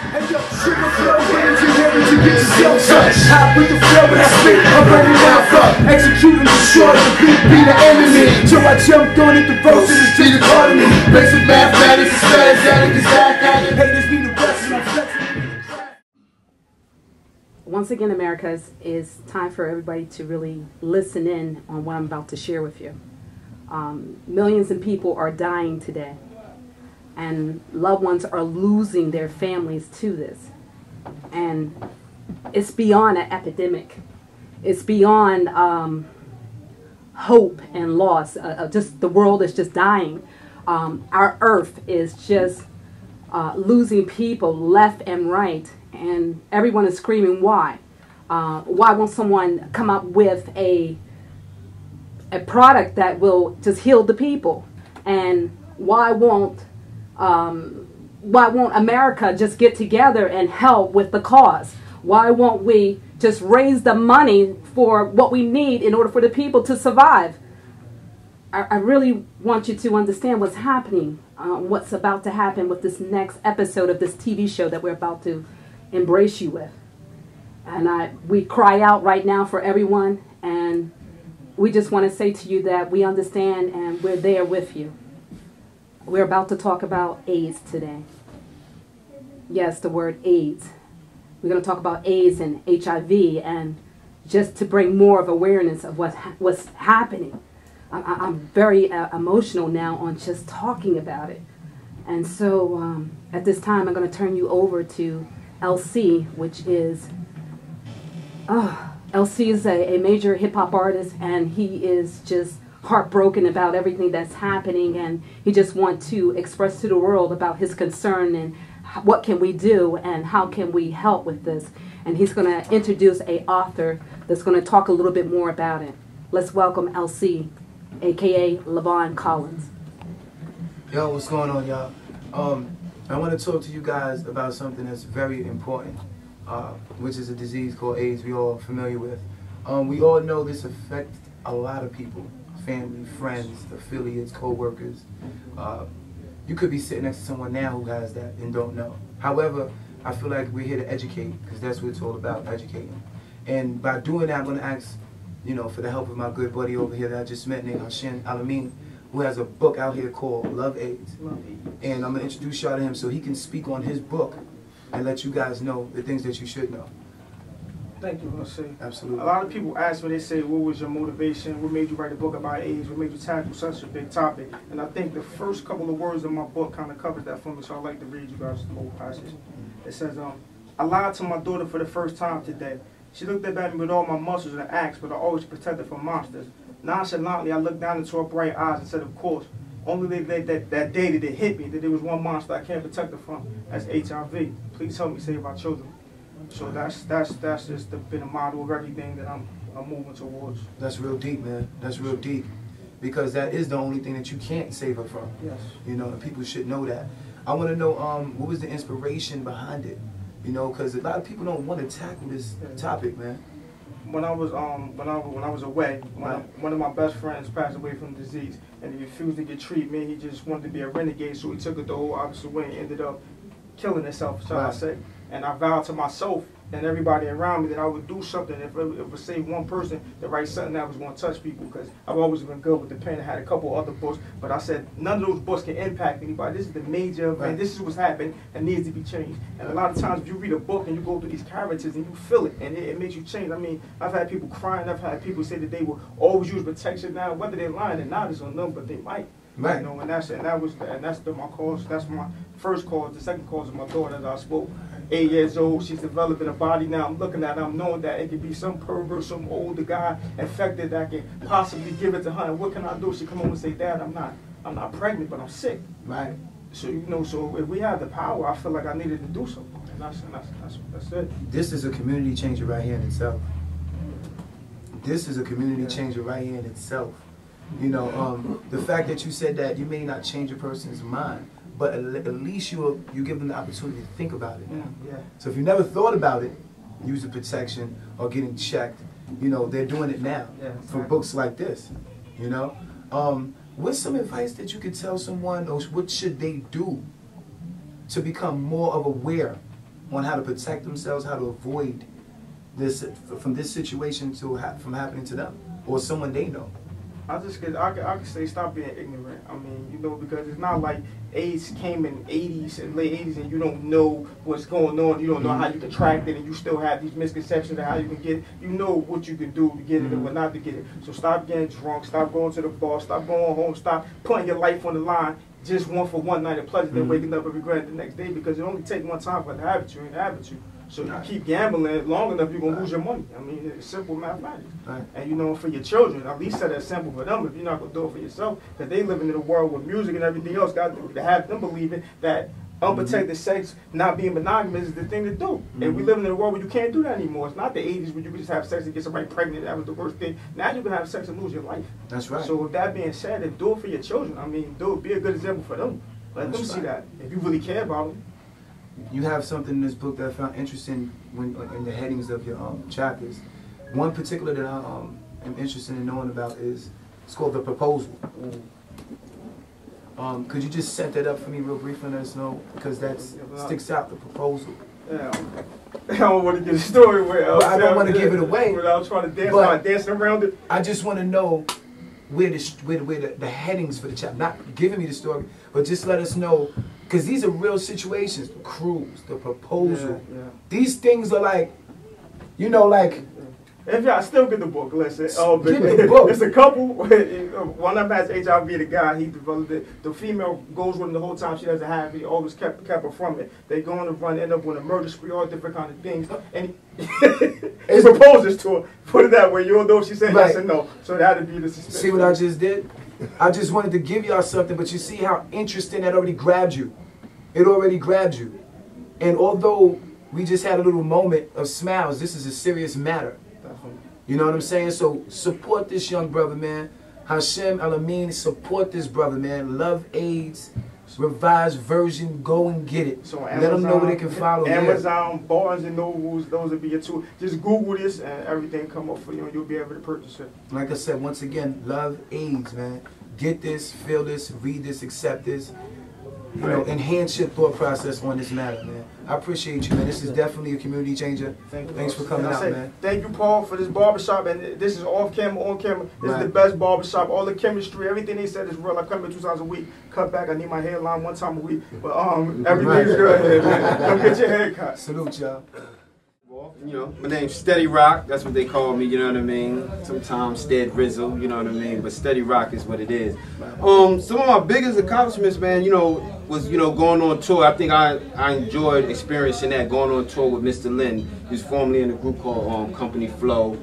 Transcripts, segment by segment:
Hey yo, shit my flow, when you hear it, you get yourself touched. Hop with the flow when I spit, I'm ready now fuck. Execute and destroy the beat, be the enemy. Till I jumped on it, the roast in the street economy. Basic mathematics, is fast at it, is back at it. Haters be the rest, and I'm flexing. Once again, America, is time for everybody to really listen in on what I'm about to share with you. Millions of people are dying today, and loved ones are losing their families to this. And it's beyond an epidemic. It's beyond hope and loss. Just the world is just dying. Our earth is just losing people left and right. And everyone is screaming, why? Why won't someone come up with a product that will just heal the people? And why won't America just get together and help with the cause? Why won't we just raise the money for what we need in order for the people to survive? I really want you to understand what's happening, what's about to happen with this next episode of this TV show that we're about to embrace you with. And we cry out right now for everyone, and we just want to say to you that we understand and we're there with you. We're about to talk about AIDS today. Yes, the word AIDS. We're going to talk about AIDS and HIV, and just to bring more of awareness of what's happening. I'm very emotional now on just talking about it. And so at this time, I'm going to turn you over to LC, which is, LC is a major hip-hop artist, and he is just heartbroken about everything that's happening, and he just wants to express to the world about his concern and what can we do and how can we help with this. And he's going to introduce an author that's going to talk a little bit more about it. Let's welcome LC, a.k.a. Levon Collins. Yo, what's going on, y'all? I want to talk to you guys about something that's very important, which is a disease called AIDS we all familiar with. We all know this affects a lot of people, family, friends, affiliates, co-workers. You could be sitting next to someone now who has that and don't know. However, I feel like we're here to educate, because that's what it's all about, educating. And by doing that, I'm going to ask, for the help of my good buddy over here that I just met named Haashim, El-Amin, who has a book out here called Love AIDS. And I'm going to introduce y'all to him so he can speak on his book and let you guys know the things that you should know. Thank you, Jose. Absolutely. A lot of people ask me, they say, what was your motivation? What made you write a book about AIDS? What made you tackle such a big topic? And I think the first couple of words in my book kind of covers that for me, so I'd like to read you guys the whole passage. It says, I lied to my daughter for the first time today. She looked up at me with all my muscles and asked, but I always protected from monsters. Nonchalantly, I looked down into her bright eyes and said, of course, only that day that it hit me, that there was one monster I can't protect her from, that's HIV. Please help me save our children. So that's just been a model of everything that I'm moving towards. That's real deep, man. That's real deep. Because that is the only thing that you can't save her from. Yes. And people should know that. I want to know what was the inspiration behind it? Because a lot of people don't want to tackle this topic, man. When I was away, one of my best friends passed away from disease, and he refused to get treatment. He just wanted to be a renegade, so he took it the whole opposite way and ended up killing himself, shall I say. And I vowed to myself and everybody around me that I would do something if it would save one person to write something that was going to touch people, because I've always been good with the pen. I had a couple other books, but I said none of those books can impact anybody. This is the major event. Right. This is what's happening and needs to be changed. And a lot of times if you read a book and you go through these characters and you feel it, and it makes you change. I mean, I've had people crying. I've had people say that they will always use protection now, whether they're lying or not is on them, but they might. Right. And that's my cause. That's my first cause. The second cause is my daughter, as I spoke. 8 years old, she's developing a body now. I'm looking at her, I'm knowing that it could be some pervert, some older guy infected that can possibly give it to her. And what can I do? She come home and say, Dad, I'm not pregnant, but I'm sick. Right. So so if we have the power, I feel like I needed to do something. And that's it. This is a community changer right here in itself. This is a community changer right here in itself. The fact that you said that you may not change a person's mind, but at least you give them the opportunity to think about it now. Yeah. So if you never thought about it, using protection or getting checked, they're doing it now. Yeah, exactly. For books like this. What's some advice that you could tell someone, or what should they do to become more of aware on how to protect themselves, how to avoid this from this situation from happening to them or someone they know? I can say stop being ignorant. I mean, you know, because it's not like AIDS came in '80s and late '80s and you don't know what's going on. You don't know how you contract it, and you still have these misconceptions of how you can get it. You know what you can do to get it and what not to get it. So stop getting drunk. Stop going to the bar. Stop going home. Stop putting your life on the line just for one night of pleasure, then waking up and regretting the next day, because it only takes one time for it to habit you and habit you. So you keep gambling long enough, you're gonna lose your money. I mean, it's simple mathematics. And you know, for your children, at least set that simple for them. If you're not gonna do it for yourself, because they living in a world with music and everything else, got to have them believing that unprotected sex, not being monogamous, is the thing to do. And we live in a world where you can't do that anymore. It's not the '80s where you could just have sex and get somebody pregnant. That was the worst thing. Now you can have sex and lose your life. That's right. So with that being said, then do it for your children. I mean, be a good example for them. Let them see that if you really care about them. You have something in this book that I found interesting in the headings of your chapters. One particular that I am interested in knowing about is, it's called The Proposal. Could you just set that up for me real briefly and let us know? Because that sticks out, The Proposal. Yeah. I don't want to give a story where I don't want to give it away. Without trying to dancing around it. I just want to know where the headings for the chapter, not giving me the story, but just let us know, because these are real situations. The cruise, the proposal. These things are like, you know, like. If y'all still get the book, listen. Get the book. It's a couple. One of them has HIV. The guy, he developed it. The female goes with him the whole time. She doesn't have it. He always kept her from it. They go on a run, end up with a murder spree, all different kind of things. And he proposes to her. Put it that way. You don't know if she said yes or no. So that'd be the suspense. See what I just did? I just wanted to give y'all something, but you see how interesting that already grabbed you. It already grabbed you. And although we just had a little moment of smiles, this is a serious matter. You know what I'm saying? So support this young brother, man. Haashim, El-Amin, support this brother, man. Love AIDS, revised version, go and get it. So Amazon, let them know where they can follow. Amazon, Barnes and Nobles, those would be your two. Just Google this and everything come up for you and you'll be able to purchase it. Like I said, once again, love AIDS, man. Get this, feel this, read this, accept this. You know, enhance your thought process on this matter, man. I appreciate you, man. This is definitely a community changer. Thanks for coming out, man. Thank you, Paul, for this barbershop. And this is off camera, on camera. This is the best barbershop. All the chemistry, everything they said is real. I come here 2 times a week. Cut back. I need my hairline 1 time a week. But everything's good here, man. Come get your hair cut. Salute, y'all. You know, my name's Steady Rock, that's what they call me, you know what I mean? Sometimes Stead Rizzle, you know what I mean? But Steady Rock is what it is. Some of my biggest accomplishments, man, you know, was, you know, going on tour. I think I enjoyed experiencing that, going on tour with Mr. Lynn. He was formerly in a group called Company Flow.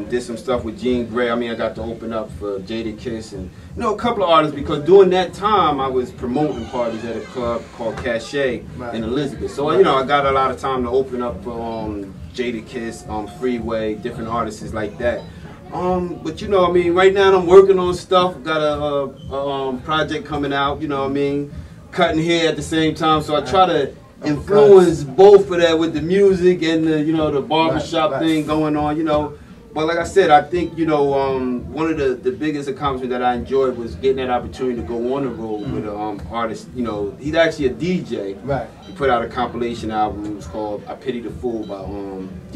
Did some stuff with Jean Grey. I mean, I got to open up for Jadakiss and, you know, a couple of artists, because during that time I was promoting parties at a club called Cachet in Elizabeth. So, you know, I got a lot of time to open up for Jadakiss, Freeway, different artists like that. But you know, I mean, right now I'm working on stuff. Got a project coming out, you know what I mean? Cutting hair at the same time, so I try to influence both of that with the music and the, you know, the barbershop thing going on, you know. But like I said, I think, you know, one of the biggest accomplishments that I enjoyed was getting that opportunity to go on the road with an artist. You know, he's actually a DJ. Right. He put out a compilation album. It was called I Pity the Fool by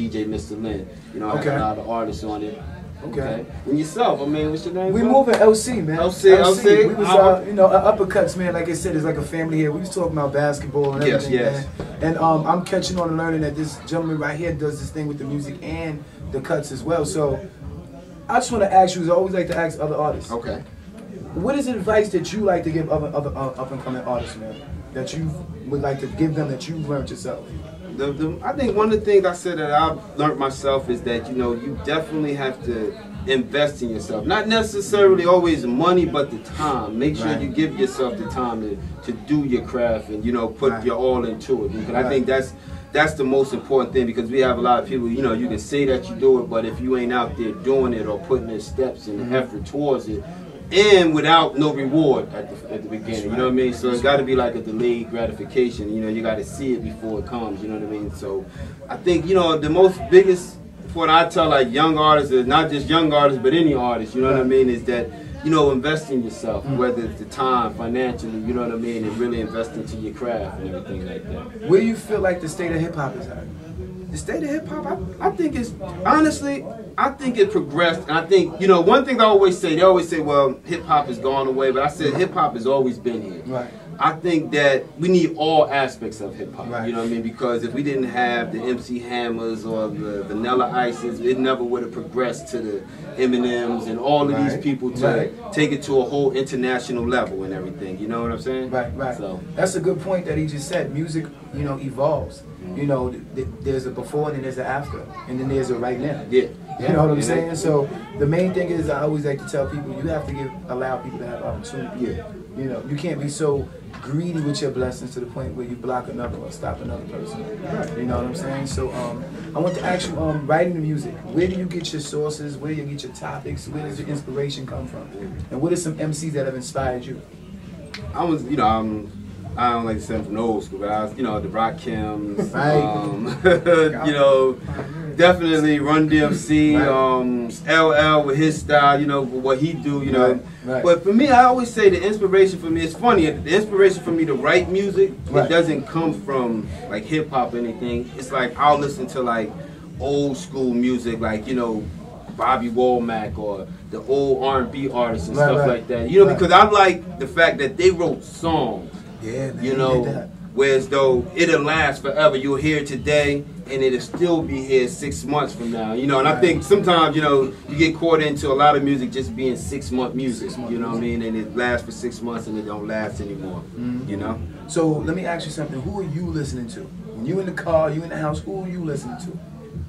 DJ Mr. Lynn. You know, I had a lot of artists on it. Okay. And yourself, I mean, what's your name? We moving LC, man. LC. We was, you know, uppercuts, man. Like I said, it's like a family here. We was talking about basketball and everything, man. And I'm catching on and learning that this gentleman right here does this thing with the music and the cuts as well. So I just want to ask you, as I always like to ask other artists. Okay. What is advice that you like to give other up and coming artists, man? That you would like to give them that you've learned yourself? I think one of the things I said that I've learned myself is that, you know, you definitely have to invest in yourself. Not necessarily always money, but the time. Make sure you give yourself the time to do your craft and, you know, put your all into it. Because I think that's the most important thing, because we have a lot of people, you know, you can say that you do it, but if you ain't out there doing it or putting the steps and the effort towards it, and without no reward at the beginning, you know what I mean? So it's got to be like a delayed gratification. You know, you got to see it before it comes. You know what I mean? So I think, you know, the most biggest, what I tell like young artists, not just young artists but any artist, you know what I mean, is that you know, invest in yourself, whether it's the time, financially, you know what I mean, and really invest into your craft and everything like that. Where do you feel like the state of hip hop is at? The state of hip hop, I think it's, honestly, I think it progressed. And I think, you know, one thing they always say, well, hip hop has gone away, but I said hip hop has always been here. Right. I think that we need all aspects of hip hop, Right. you know what I mean? Because if we didn't have the MC Hammers or the Vanilla Ices, it never would have progressed to the Eminems and all of these people to take it to a whole international level and everything, you know what I'm saying? Right, right. So that's a good point that he just said. Music, you know, evolves. You know, there's a before and then there's an after, and then there's a right now. Yeah. You know what I'm saying? So the main thing is, I always like to tell people, you have to allow people to have opportunity. Yeah. You know, you can't be so greedy with your blessings to the point where you block another or stop another person. You know what I'm saying? So I want to ask you, writing the music, where do you get your sources? Where do you get your topics? Where does your inspiration come from? And what are some MCs that have inspired you? I was, you know, I don't like to say I'm from the old school, but I was, you know, the Rock Kims, you know, definitely Run DMC, LL with his style, you know, what he do, you know. But for me, I always say the inspiration for me, it's funny, the inspiration for me to write music, it doesn't come from like hip hop or anything. It's like I'll listen to like old school music, like, you know, Bobby Womack or the old R&B artists and stuff like that. You know, because I like the fact that they wrote songs. Yeah, man, you know, whereas though it'll last forever. You'll hear it today and it'll still be here 6 months from now. You know, and I think sometimes, you know, you get caught into a lot of music just being 6 month music. You know what I mean? And it lasts for 6 months and it don't last anymore. You know? So let me ask you something. Who are you listening to? When you in the car, you in the house, who are you listening to?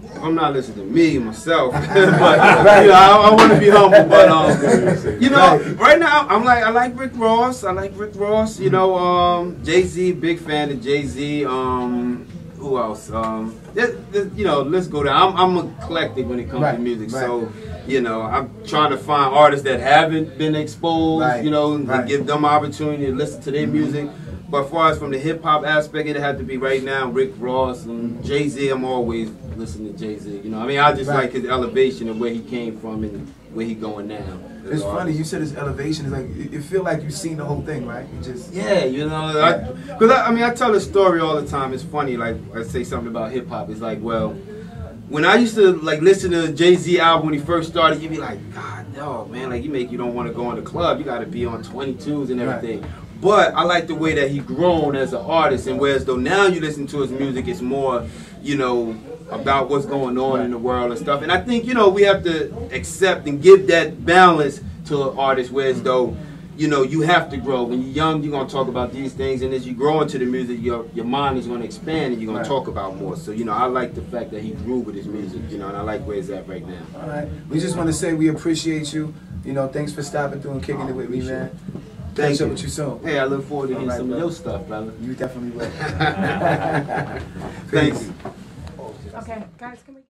If I'm not listening to me, myself, but you know, I want to be humble, but you know, right now I like Rick Ross. You know, Jay-Z, big fan of Jay-Z. Who else? You know, let's go down. I'm eclectic when it comes to music, so you know, I'm trying to find artists that haven't been exposed, you know, and give them opportunity to listen to their music. But as far as from the hip hop aspect, it had to be right now Rick Ross and Jay-Z. I'm always listening to Jay-Z. You know, I mean, I just like his elevation and where he came from and where he going now. It's funny you said his elevation is like it feel like you've seen the whole thing, right? You just you know, because I mean I tell a story all the time. It's funny, like I say something about hip hop. It's like, well, when I used to like listen to Jay-Z album when he first started, you'd be like, God, no, man, like you don't want to go in the club. You got to be on 22s and everything. But I like the way that he grown as an artist, and whereas though now you listen to his music, it's more, you know, about what's going on in the world and stuff. And I think, you know, we have to accept and give that balance to an artist, whereas though, you know, you have to grow. When you're young, you're going to talk about these things, and as you grow into the music, your mind is going to expand and you're going to talk about more. So, you know, I like the fact that he grew with his music, you know, and I like where it's at right now. All right. We just want to say we appreciate you. You know, thanks for stopping through and kicking it with me, man. Catch up with you soon. Hey, I look forward to hearing some of your stuff, brother. You definitely will. Thanks. Okay, guys, can we?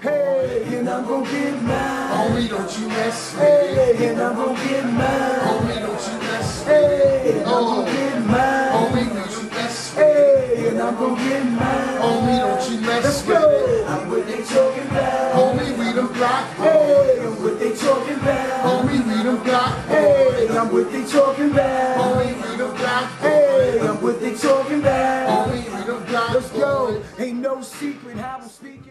Hey, and I'm gon' get mine. Homie, don't you mess with Hey, and I'm gon' get mine. Homie, don't you mess with Hey, and I'm gon' get mine. Homie, don't you mess with Hey, and I'm gon' get mine. Homie, don't you mess Let's with go. I'm what they talking about. Homie, we done block. Hey, I'm what they talking about. Homie, we done block. Hey, I'm what they talking about. Homie, we done block. Hey, I'm what they talking about. Homie, we done block. Let's go. Ain't no secret how I'm speaking.